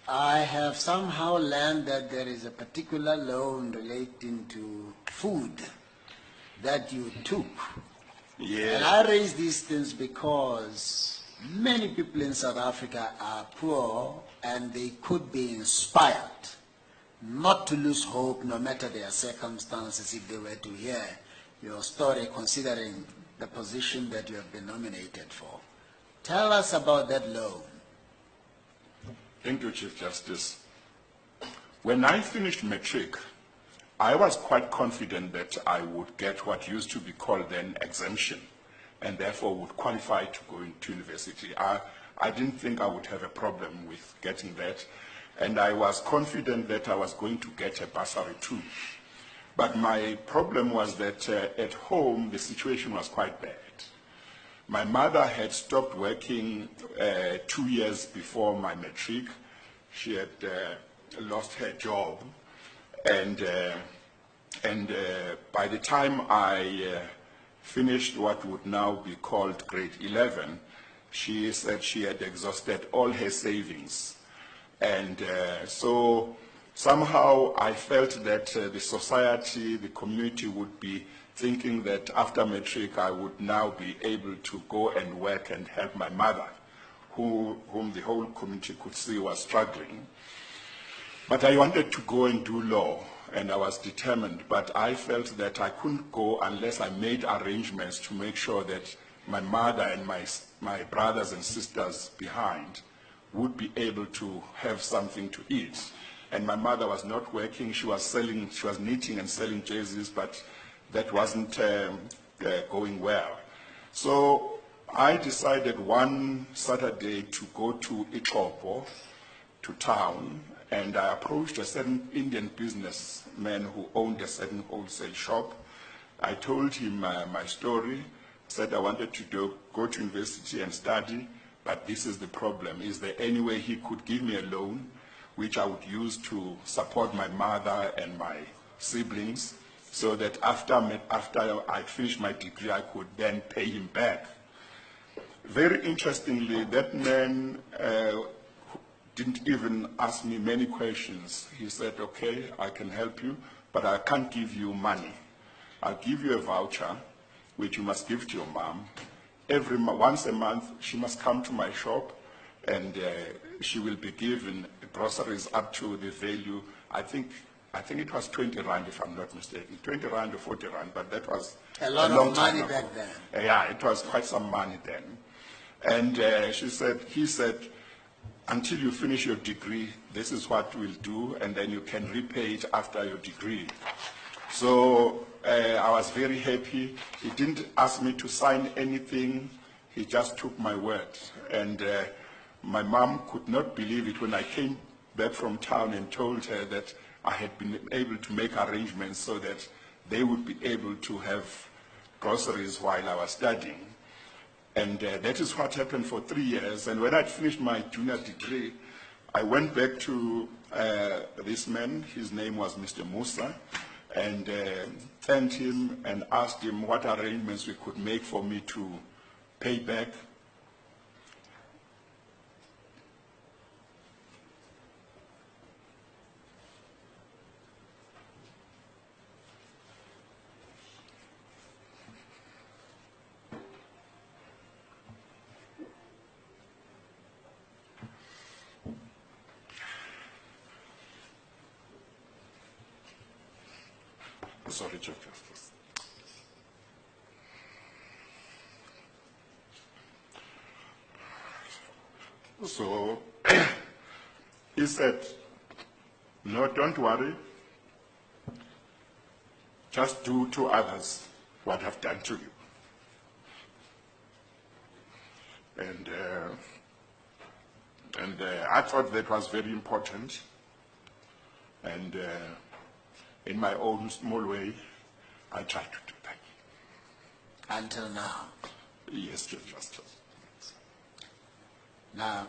I have somehow learned that there is a particular loan relating to food that you took. Yeah. And I raise these things because many people in South Africa are poor and they could be inspired not to lose hope no matter their circumstances if they were to hear your story, considering the position that you have been nominated for. Tell us about that loan. Thank you, Chief Justice. When I finished matric, I was quite confident that I would get what used to be called then exemption, and therefore would qualify to go into university. I didn't think I would have a problem with getting that, and I was confident that I was going to get a bursary too. But my problem was that at home, the situation was quite bad. My mother had stopped working 2 years before my matric. She had lost her job, and by the time I finished what would now be called grade 11, she said she had exhausted all her savings. And so somehow I felt that the society, the community would be thinking that after matric I would now be able to go and work and help my mother, whom the whole community could see was struggling. But I wanted to go and do law, and I was determined, but I felt that I couldn't go unless I made arrangements to make sure that my mother and my brothers and sisters behind would be able to have something to eat. And my mother was not working, she was knitting and selling jerseys, but that wasn't going well. So I decided one Saturday to go to Ixhopo, to town, and I approached a certain Indian businessman who owned a certain wholesale shop. I told him my story, said I wanted to go to university and study, but this is the problem. Is there any way he could give me a loan which I would use to support my mother and my siblings, so that after I finished my degree, I could then pay him back. Very interestingly, that man didn't even ask me many questions. He said, okay, I can help you, but I can't give you money. I'll give you a voucher, which you must give to your mom. Once a month, she must come to my shop, and she will be given groceries up to the value, I think it was 20 rand, if I'm not mistaken, 20 rand or 40 rand, but that was a lot long of money time back ago. then. Yeah, it was quite some money then. And he said, until you finish your degree, this is what we'll do, and then you can repay it after your degree. So I was very happy. He didn't ask me to sign anything. He just took my word. And my mom could not believe it when I came back from town and told her that I had been able to make arrangements so that they would be able to have groceries while I was studying. And that is what happened for 3 years. And when I finished my junior degree, I went back to this man. His name was Mr. Musa, and thanked him and asked him what arrangements we could make for me to pay back. Sorry, Chief Justice. So he said, no, don't worry. Just do to others what I've done to you. And I thought that was very important. And in my own small way, I tried to do that. Until now. Yes, Chief Justice. Now,